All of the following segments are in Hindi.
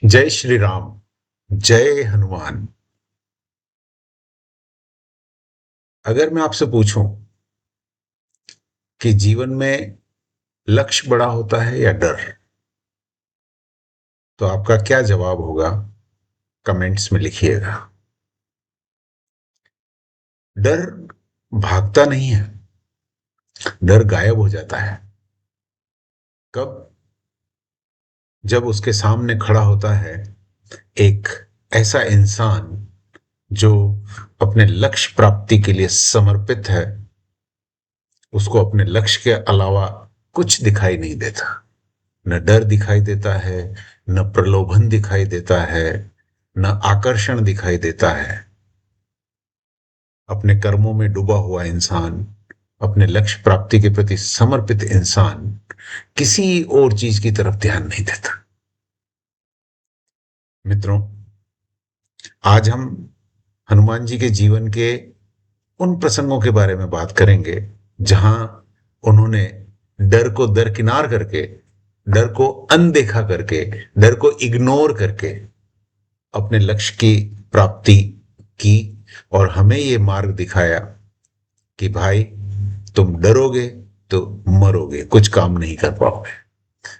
जय श्री राम। जय हनुमान। अगर मैं आपसे पूछूं कि जीवन में लक्ष्य बड़ा होता है या डर, तो आपका क्या जवाब होगा? कमेंट्स में लिखिएगा। डर भागता नहीं है, डर गायब हो जाता है। कब? जब उसके सामने खड़ा होता है एक ऐसा इंसान जो अपने लक्ष्य प्राप्ति के लिए समर्पित है। उसको अपने लक्ष्य के अलावा कुछ दिखाई नहीं देता। न डर दिखाई देता है, न प्रलोभन दिखाई देता है, न आकर्षण दिखाई देता है। अपने कर्मों में डूबा हुआ इंसान, अपने लक्ष्य प्राप्ति के प्रति समर्पित इंसान किसी और चीज की तरफ ध्यान नहीं देता। मित्रों, आज हम हनुमान जी के जीवन के उन प्रसंगों के बारे में बात करेंगे जहां उन्होंने डर को दरकिनार करके, डर को अनदेखा करके, डर को इग्नोर करके अपने लक्ष्य की प्राप्ति की और हमें यह मार्ग दिखाया कि भाई, तुम डरोगे तो मरोगे, कुछ काम नहीं कर पाओगे।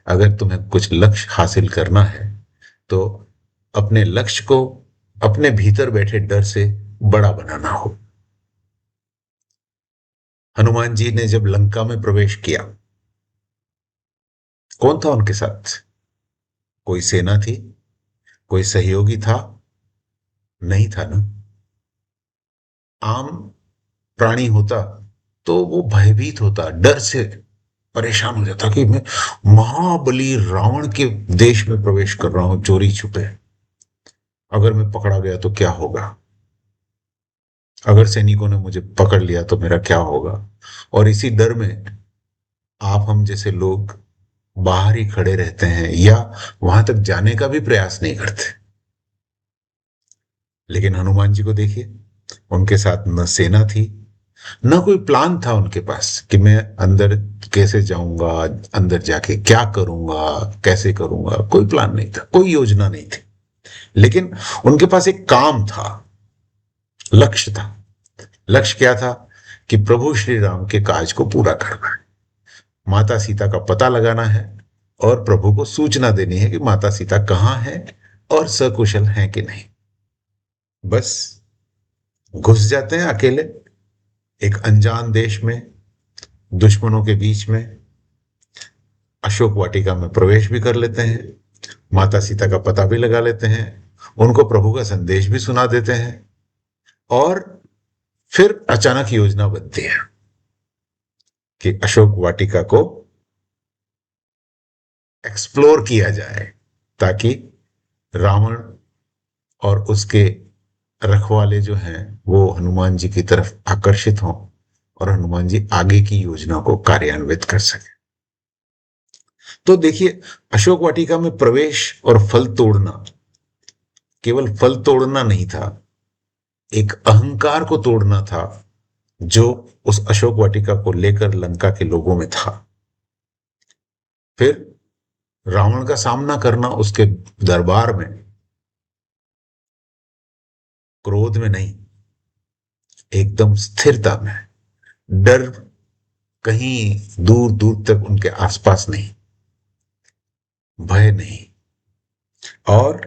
अगर तुम्हें कुछ लक्ष्य हासिल करना है तो अपने लक्ष्य को अपने भीतर बैठे डर से बड़ा बनाना हो। हनुमान जी ने जब लंका में प्रवेश किया, कौन था उनके साथ? कोई सेना थी? कोई सहयोगी था? नहीं था ना। आम प्राणी होता तो वो भयभीत होता, डर से परेशान हो जाता कि मैं महाबली रावण के देश में प्रवेश कर रहा हूं चोरी छुपे। अगर मैं पकड़ा गया तो क्या होगा? अगर सैनिकों ने मुझे पकड़ लिया तो मेरा क्या होगा? और इसी डर में आप हम जैसे लोग बाहर ही खड़े रहते हैं या वहां तक जाने का भी प्रयास नहीं करते। लेकिन हनुमान जी को देखिए, उनके साथ न सेना थी, न कोई प्लान था उनके पास कि मैं अंदर कैसे जाऊंगा, अंदर जाके क्या करूंगा, कैसे करूंगा। कोई प्लान नहीं था, कोई योजना नहीं थी। लेकिन उनके पास एक काम था, लक्ष्य था। लक्ष्य क्या था? कि प्रभु श्री राम के काज को पूरा करना है, माता सीता का पता लगाना है और प्रभु को सूचना देनी है कि माता सीता कहां है और सकुशल हैं कि नहीं। बस घुस जाते हैं अकेले एक अनजान देश में, दुश्मनों के बीच में। अशोक वाटिका में प्रवेश भी कर लेते हैं, माता सीता का पता भी लगा लेते हैं, उनको प्रभु का संदेश भी सुना देते हैं और फिर अचानक योजना बनती है कि अशोक वाटिका को एक्सप्लोर किया जाए ताकि रावण और उसके रखवाले जो हैं वो हनुमान जी की तरफ आकर्षित हों और हनुमान जी आगे की योजना को कार्यान्वित कर सके। तो देखिए, अशोक वाटिका में प्रवेश और फल तोड़ना केवल फल तोड़ना नहीं था, एक अहंकार को तोड़ना था जो उस अशोक वाटिका को लेकर लंका के लोगों में था। फिर रावण का सामना करना उसके दरबार में, क्रोध में नहीं, एकदम स्थिरता में। डर कहीं दूर दूर तक उनके आसपास नहीं, भय नहीं। और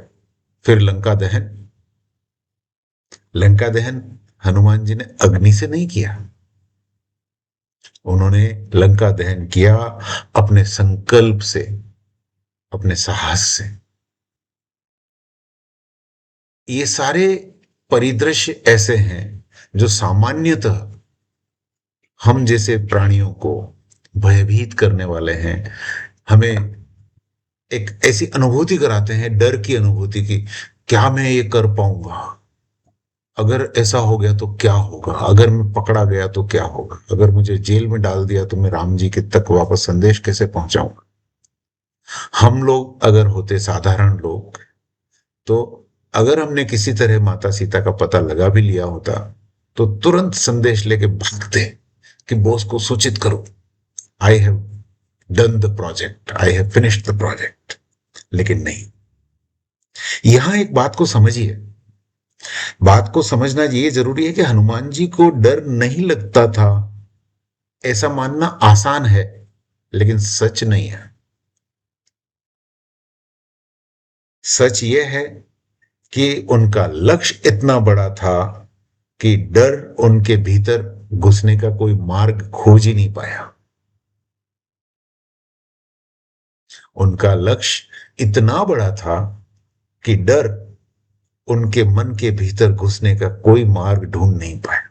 फिर लंका दहन। लंका दहन हनुमान जी ने अग्नि से नहीं किया, उन्होंने लंका दहन किया अपने संकल्प से, अपने साहस से। ये सारे परिदृश्य ऐसे हैं जो सामान्यतः हम जैसे प्राणियों को भयभीत करने वाले हैं, हमें एक ऐसी अनुभूति कराते हैं, डर की अनुभूति की। क्या मैं ये कर पाऊंगा? अगर ऐसा हो गया तो क्या होगा? अगर मैं पकड़ा गया तो क्या होगा? अगर मुझे जेल में डाल दिया तो मैं राम जी के तक वापस संदेश कैसे पहुंचाऊंगा? हम लोग अगर होते साधारण लोग, तो अगर हमने किसी तरह माता सीता का पता लगा भी लिया होता तो तुरंत संदेश लेके भागते कि बॉस को सूचित करो, I have done the project, I have finished the project. लेकिन नहीं, यहां एक बात को समझिए, बात को समझना ये जरूरी है कि हनुमान जी को डर नहीं लगता था, ऐसा मानना आसान है, लेकिन सच नहीं है। सच ये है कि उनका लक्ष्य इतना बड़ा था कि डर उनके भीतर घुसने का कोई मार्ग खोज ही नहीं पाया। उनका लक्ष्य इतना बड़ा था कि डर उनके मन के भीतर घुसने का कोई मार्ग ढूंढ नहीं पाया।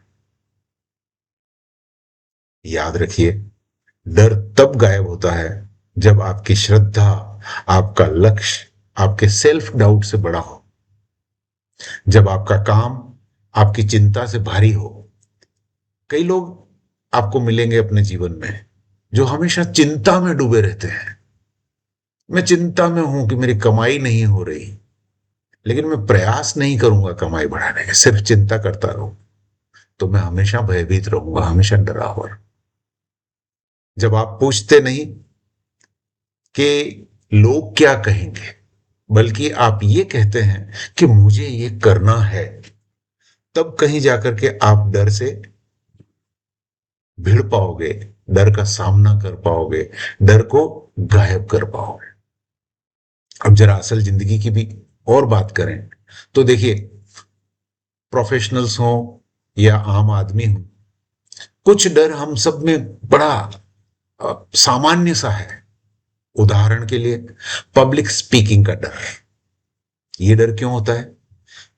याद रखिए, डर तब गायब होता है जब आपकी श्रद्धा, आपका लक्ष्य आपके सेल्फ डाउट से बड़ा हो, जब आपका काम आपकी चिंता से भारी हो। कई लोग आपको मिलेंगे अपने जीवन में जो हमेशा चिंता में डूबे रहते हैं। मैं चिंता में हूं कि मेरी कमाई नहीं हो रही, लेकिन मैं प्रयास नहीं करूंगा कमाई बढ़ाने का, सिर्फ चिंता करता रहूं, तो मैं हमेशा भयभीत रहूंगा, हमेशा डरा हुआ। जब आप पूछते नहीं कि लोग क्या कहेंगे, बल्कि आप ये कहते हैं कि मुझे ये करना है, तब कहीं जाकर के आप डर से भिड़ पाओगे, डर का सामना कर पाओगे, डर को गायब कर पाओगे। अब जरा असल जिंदगी की भी और बात करें तो देखिए, प्रोफेशनल्स हो या आम आदमी हो, कुछ डर हम सब में बड़ा सामान्य सा है। उदाहरण के लिए, पब्लिक स्पीकिंग का डर। ये डर क्यों होता है?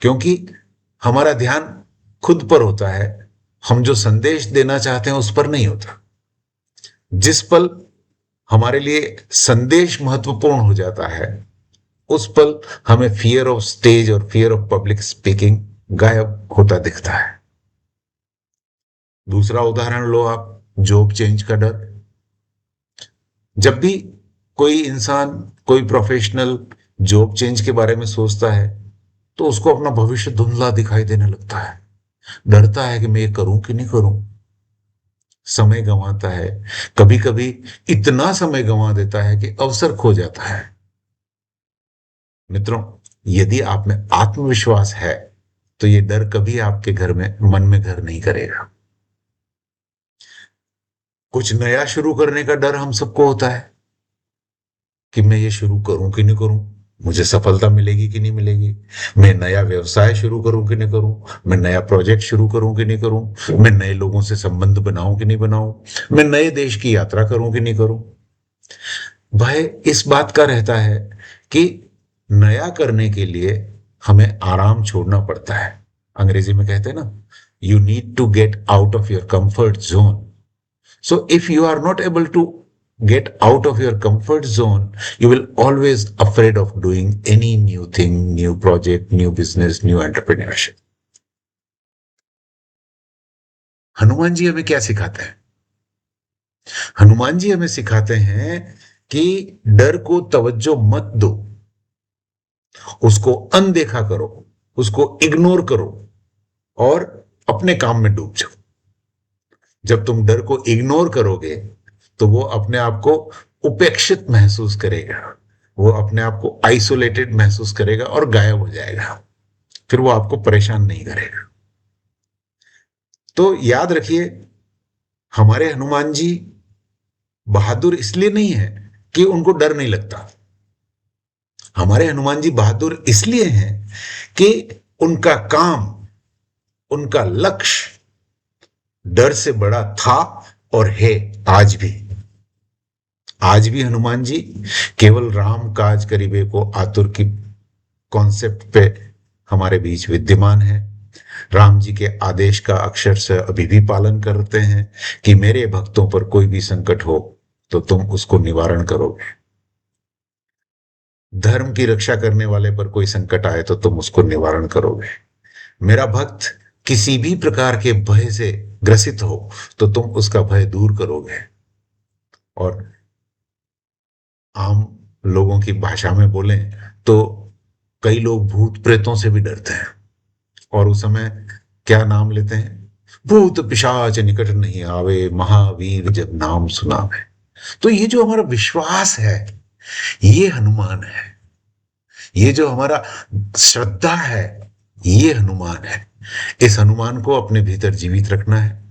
क्योंकि हमारा ध्यान खुद पर होता है, हम जो संदेश देना चाहते हैं उस पर नहीं होता। जिस पल हमारे लिए संदेश महत्वपूर्ण हो जाता है, उस पल हमें फियर ऑफ स्टेज और फियर ऑफ पब्लिक स्पीकिंग गायब होता दिखता है। दूसरा उदाहरण लो आप, जॉब चेंज का डर। जब भी कोई इंसान, कोई प्रोफेशनल जॉब चेंज के बारे में सोचता है, तो उसको अपना भविष्य धुंधला दिखाई देने लगता है। डरता है कि मैं ये करूं कि नहीं करूं। समय गंवाता है, कभी कभी इतना समय गंवा देता है कि अवसर खो जाता है। मित्रों, यदि आप में आत्मविश्वास है, तो ये डर कभी आपके घर में, मन में घर नहीं करेगा। कुछ नया शुरू करने का डर हम सबको होता है कि मैं ये शुरू करूं कि नहीं करूं, मुझे सफलता मिलेगी कि नहीं मिलेगी, मैं नया व्यवसाय शुरू करूं कि नहीं करूं, मैं नया प्रोजेक्ट शुरू करूं कि नहीं करूं, मैं नए लोगों से संबंध बनाऊं कि नहीं बनाऊं, मैं नए देश की यात्रा करूं कि नहीं करूं। भय इस बात का रहता है कि नया करने के लिए हमें आराम छोड़ना पड़ता है। अंग्रेजी में कहते हैं ना, you need to get out of your comfort zone. So if you are not able to get out of your comfort zone, you will always afraid of doing any new thing, new project, new business, new entrepreneurship. Hanuman ji हमें क्या सिखाते हैं? हनुमान जी हमें सिखाते हैं कि डर को तवज्जो मत दो, उसको अनदेखा करो, उसको इग्नोर करो और अपने काम में डूब जाओ। जब तुम डर को इग्नोर करोगे, तो वो अपने आप को उपेक्षित महसूस करेगा, वो अपने आप को आइसोलेटेड महसूस करेगा और गायब हो जाएगा। फिर वो आपको परेशान नहीं करेगा। तो याद रखिए, हमारे हनुमान जी बहादुर इसलिए नहीं है कि उनको डर नहीं लगता। हमारे हनुमान जी बहादुर इसलिए हैं कि उनका काम, उनका लक्ष्य डर से बड़ा था और है आज भी। आज भी हनुमान जी केवल राम काज करिबे को आतुर की कॉन्सेप्ट पे हमारे बीच विद्यमान है। राम जी के आदेश का अक्षर से अभी भी पालन करते हैं कि मेरे भक्तों पर कोई भी संकट हो तो तुम उसको निवारण करोगे। धर्म की रक्षा करने वाले पर कोई संकट आए तो तुम उसको निवारण करोगे। मेरा भक्त किसी भी प्रकार के भय से ग्रसित हो तो तुम उसका भय दूर करोगे। और आम लोगों की भाषा में बोलें तो कई लोग भूत प्रेतों से भी डरते हैं और उस समय क्या नाम लेते हैं? भूत पिशाच निकट नहीं आवे, महावीर जब नाम सुनावे। तो ये जो हमारा विश्वास है, ये हनुमान है। ये जो हमारा श्रद्धा है, ये हनुमान है। इस हनुमान को अपने भीतर जीवित रखना है,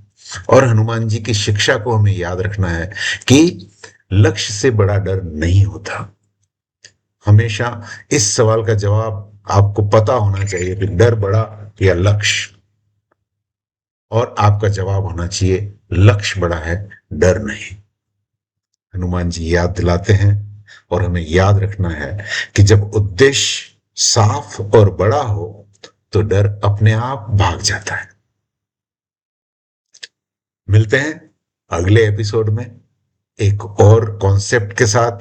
और हनुमान जी की शिक्षा को हमें याद रखना है कि लक्ष्य से बड़ा डर नहीं होता। हमेशा इस सवाल का जवाब आपको पता होना चाहिए कि डर बड़ा या लक्ष्य, और आपका जवाब होना चाहिए लक्ष्य बड़ा है, डर नहीं। हनुमान जी याद दिलाते हैं, और हमें याद रखना है कि जब उद्देश्य साफ और बड़ा हो तो डर अपने आप भाग जाता है। मिलते हैं अगले एपिसोड में एक और कॉन्सेप्ट के साथ,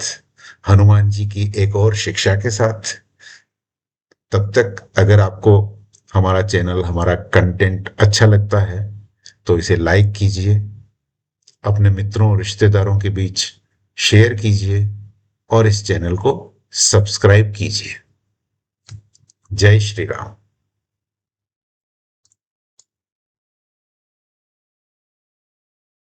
हनुमान जी की एक और शिक्षा के साथ। तब तक अगर आपको हमारा चैनल, हमारा कंटेंट अच्छा लगता है तो इसे लाइक कीजिए, अपने मित्रों और रिश्तेदारों के बीच शेयर कीजिए, और इस चैनल को सब्सक्राइब कीजिए। जय श्री राम।